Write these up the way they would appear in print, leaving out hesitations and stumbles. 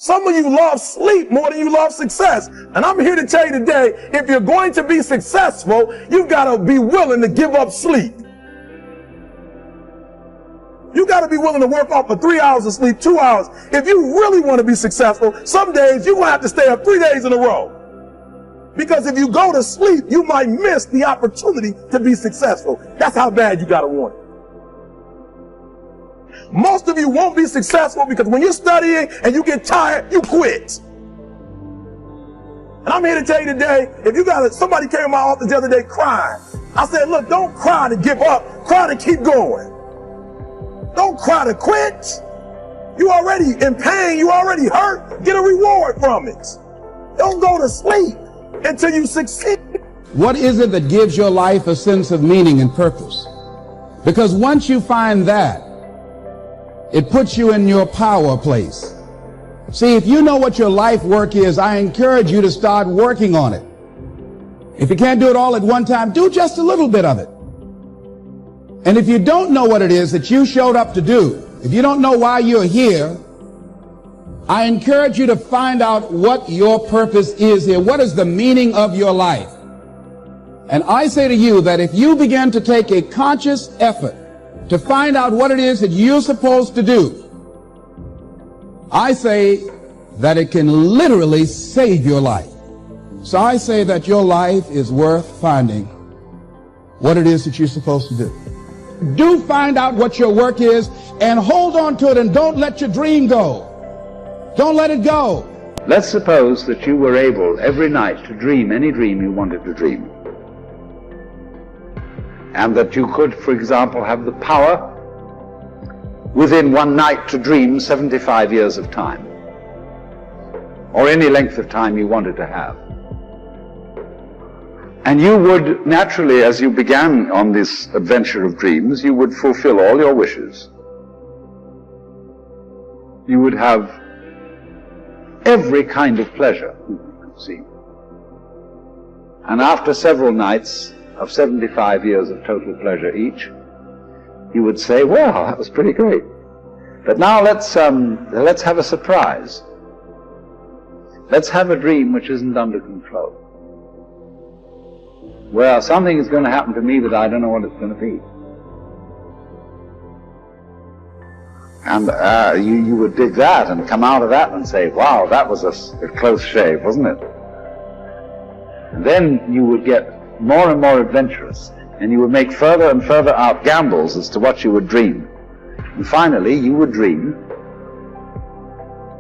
Some of you love sleep more than you love success. And I'm here to tell you today, if you're going to be successful, you've got to be willing to give up sleep. You got to be willing to work off for 3 hours of sleep, 2 hours. If you really want to be successful, some days you're going to have to stay up 3 days in a row. Because if you go to sleep, you might miss the opportunity to be successful. That's how bad you got to want it. Most of you won't be successful because when you're studying and you get tired, you quit. And I'm here to tell you today, if you got somebody came to my office the other day crying. I said, look, don't cry to give up, cry to keep going. Don't cry to quit. You already in pain, you already hurt, get a reward from it. Don't go to sleep until you succeed. What is it that gives your life a sense of meaning and purpose? Because once you find that, it puts you in your power place. See, if you know what your life work is, I encourage you to start working on it. If you can't do it all at one time, do just a little bit of it. And if you don't know what it is that you showed up to do, if you don't know why you're here, I encourage you to find out what your purpose is here. What is the meaning of your life? And I say to you that if you begin to take a conscious effort to find out what it is that you're supposed to do, I say that it can literally save your life. So I say that your life is worth finding what it is that you're supposed to do. Do find out what your work is and hold on to it, and don't let your dream go. Don't let it go. Let's suppose that you were able every night to dream any dream you wanted to dream. And that you could, for example, have the power within one night to dream 75 years of time, or any length of time you wanted to have. And you would naturally, as you began on this adventure of dreams, you would fulfill all your wishes. You would have every kind of pleasure you could see. And after several nights of 75 years of total pleasure each, you would say, well, that was pretty great. But now let's have a surprise. Let's have a dream which isn't under control. Well, something is going to happen to me that I don't know what it's going to be. And you would dig that and come out of that and say, wow, that was a close shave, wasn't it? And then you would get more and more adventurous, and you would make further and further out gambles as to what you would dream. And finally, you would dream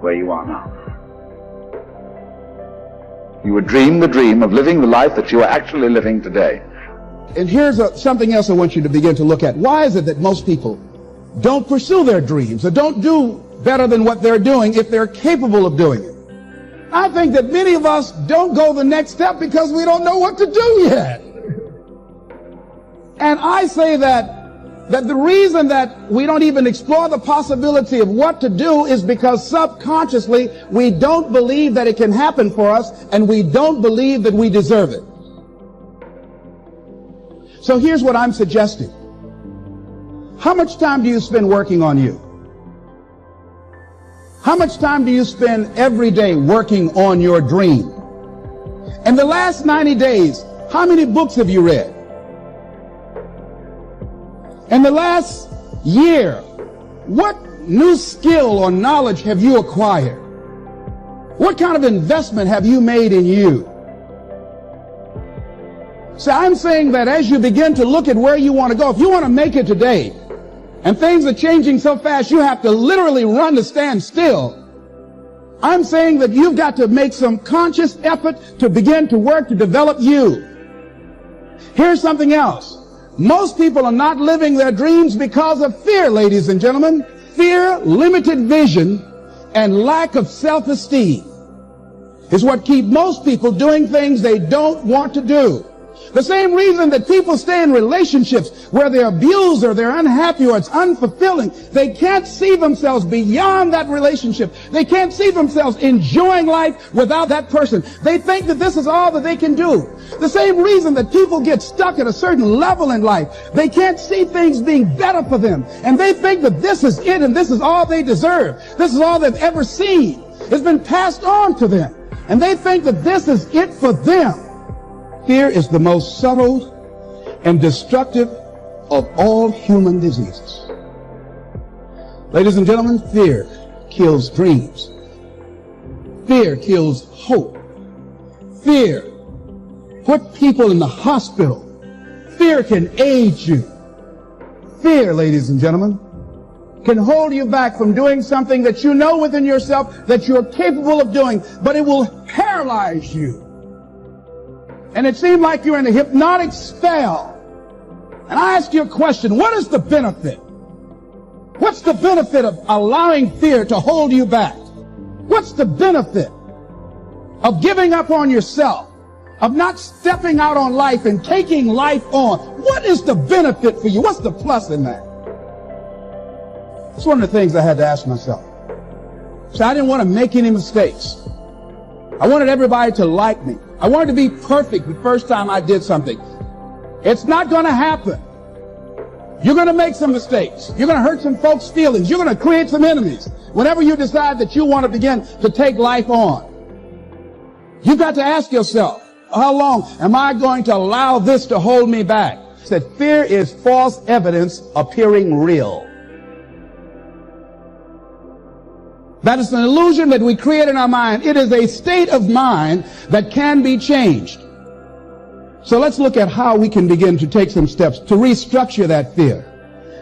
where you are now. You would dream the dream of living the life that you are actually living today. And here's something else I want you to begin to look at. Why is it that most people don't pursue their dreams or don't do better than what they're doing if they're capable of doing it? I think that many of us don't go the next step because we don't know what to do yet. And I say that the reason that we don't even explore the possibility of what to do is because subconsciously we don't believe that it can happen for us, and we don't believe that we deserve it. So here's what I'm suggesting. How much time do you spend working on you? How much time do you spend every day working on your dream? In the last 90 days, how many books have you read? In the last year, what new skill or knowledge have you acquired? What kind of investment have you made in you? So I'm saying that as you begin to look at where you want to go, if you want to make it today, and things are changing so fast you have to literally run to stand still, I'm saying that you've got to make some conscious effort to begin to work to develop you. Here's something else. Most people are not living their dreams because of fear, ladies and gentlemen. Fear, limited vision, and lack of self-esteem is what keep most people doing things they don't want to do. The same reason that people stay in relationships where they're abused or they're unhappy or it's unfulfilling. They can't see themselves beyond that relationship. They can't see themselves enjoying life without that person. They think that this is all that they can do. The same reason that people get stuck at a certain level in life. They can't see things being better for them. And they think that this is it and this is all they deserve. This is all they've ever seen. It's been passed on to them. And they think that this is it for them. Fear is the most subtle and destructive of all human diseases. Ladies and gentlemen, fear kills dreams. Fear kills hope. Fear put people in the hospital. Fear can age you. Fear, ladies and gentlemen, can hold you back from doing something that you know within yourself that you're capable of doing, but it will paralyze you. And it seems like you're in a hypnotic spell. And I ask you a question, what is the benefit? What's the benefit of allowing fear to hold you back? What's the benefit of giving up on yourself, of not stepping out on life and taking life on? What is the benefit for you? What's the plus in that? It's one of the things I had to ask myself. So I didn't want to make any mistakes. I wanted everybody to like me. I wanted to be perfect the first time I did something. It's not going to happen. You're going to make some mistakes. You're going to hurt some folks' feelings. You're going to create some enemies. Whenever you decide that you want to begin to take life on, you've got to ask yourself, how long am I going to allow this to hold me back? It said, fear is false evidence appearing real. That is an illusion that we create in our mind. It is a state of mind that can be changed. So let's look at how we can begin to take some steps to restructure that fear,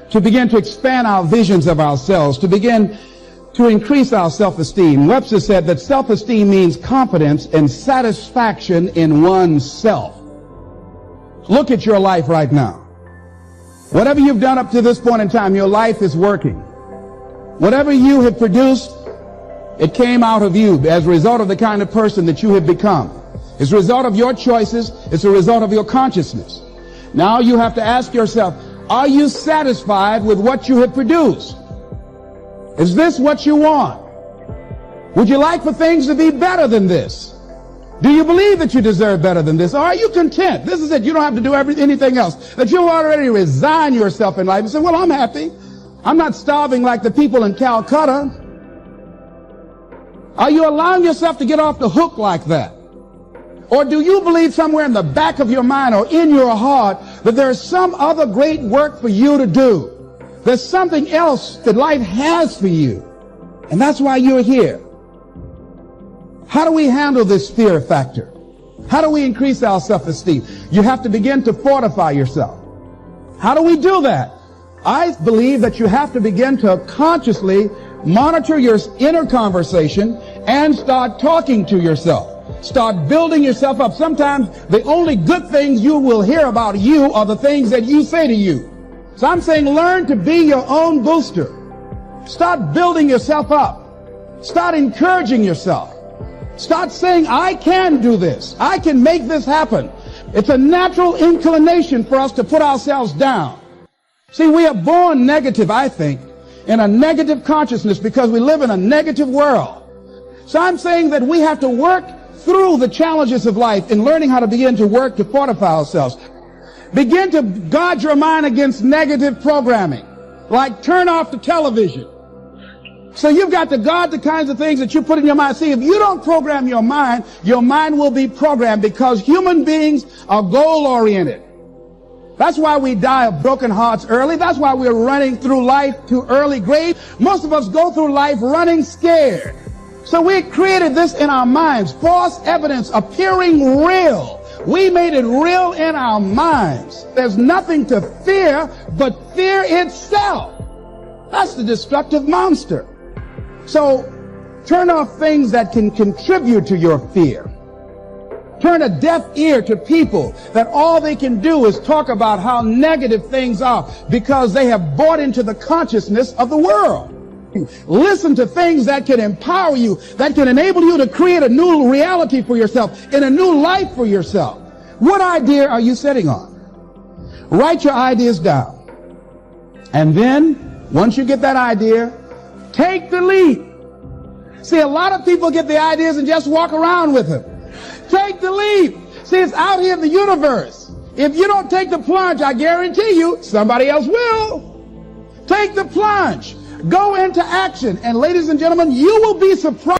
to begin to expand our visions of ourselves, to begin to increase our self-esteem. Webster said that self-esteem means confidence and satisfaction in oneself. Look at your life right now. Whatever you've done up to this point in time, your life is working. Whatever you have produced, it came out of you as a result of the kind of person that you have become. It's a result of your choices. It's a result of your consciousness. Now you have to ask yourself, are you satisfied with what you have produced? Is this what you want? Would you like for things to be better than this? Do you believe that you deserve better than this? Or are you content? This is it. You don't have to do anything else. That you'll already resign yourself in life and say, well, I'm happy. I'm not starving like the people in Calcutta. Are you allowing yourself to get off the hook like that? Or do you believe somewhere in the back of your mind or in your heart that there's some other great work for you to do? There's something else that life has for you. And that's why you're here. How do we handle this fear factor? How do we increase our self-esteem? You have to begin to fortify yourself. How do we do that? I believe that you have to begin to consciously monitor your inner conversation and start talking to yourself. Start building yourself up. Sometimes the only good things you will hear about you are the things that you say to you. So I'm saying learn to be your own booster. Start building yourself up. Start encouraging yourself. Start saying, I can do this. I can make this happen. It's a natural inclination for us to put ourselves down. See, we are born negative, I think, in a negative consciousness because we live in a negative world. So I'm saying that we have to work through the challenges of life in learning how to begin to work to fortify ourselves. Begin to guard your mind against negative programming, like turn off the television. So you've got to guard the kinds of things that you put in your mind. See, if you don't program your mind will be programmed because human beings are goal-oriented. That's why we die of broken hearts early. That's why we're running through life to early grave. Most of us go through life running scared. So we created this in our minds, false evidence appearing real. We made it real in our minds. There's nothing to fear but fear itself. That's the destructive monster. So turn off things that can contribute to your fear. Turn a deaf ear to people that all they can do is talk about how negative things are because they have bought into the consciousness of the world. Listen to things that can empower you, that can enable you to create a new reality for yourself and a new life for yourself. What idea are you sitting on? Write your ideas down. And then, once you get that idea, take the leap. See, a lot of people get the ideas and just walk around with them. Take the leap. See, it's out here in the universe. If you don't take the plunge, I guarantee you, somebody else will. Take the plunge. Go into action. And ladies and gentlemen, you will be surprised.